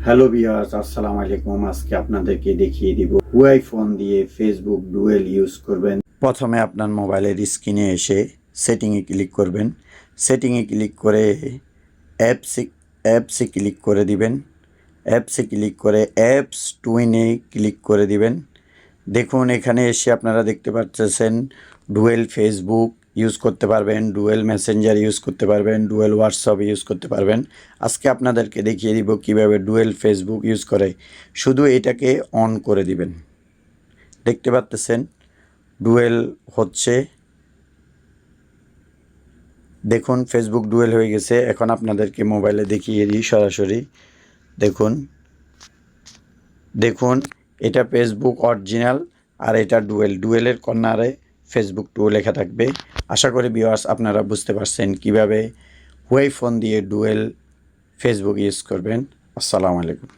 Hello viewers, আসসালামু আলাইকুম। আজকে আপনাদেরকে দেখিয়ে দিব হুয়াই ফোন দিয়ে ফেসবুক ডুয়েল ইউজ করবেন। প্রথমে আপনার মোবাইলের স্ক্রিনে এসে সেটিংয়ে ক্লিক করবেন। সেটিংয়ে ক্লিক করে অ্যাপসে ক্লিক করে দিবেন। অ্যাপসে ক্লিক করে অ্যাপস টুইনে ক্লিক করে দিবেন। দেখুন এখানে এসে আপনারা দেখতে পাচ্ছেন ডুয়েল ফেসবুক ইউজ করতে পারবেন, ডুয়েল মেসেঞ্জার ইউজ করতে পারবেন, ডুয়েল হোয়াটসঅ্যাপ ইউজ করতে পারবেন। আজকে আপনাদেরকে দেখিয়ে দিব কিভাবে ডুয়েল ফেসবুক ইউজ করে। শুধু এটাকে অন করে দিবেন। দেখতে পাচ্ছেন ডুয়েল হচ্ছে। দেখুন ফেসবুক ডুয়েল হয়ে গেছে। এখন আপনাদেরকে মোবাইলে দেখিয়ে দিই সরাসরি। দেখুন দেখুন এটা ফেসবুক অরিজিনাল আর এটা ডুয়েলের কর্নারে ফেসবুক টু লেখা থাকবে। আশা করি ভিউয়ার্স আপনারা বুঝতে পারছেন কিভাবে হুয়াই ফোন দিয়ে ডুয়েল ফেসবুক ইউজ করবেন। আসসালামু আলাইকুম।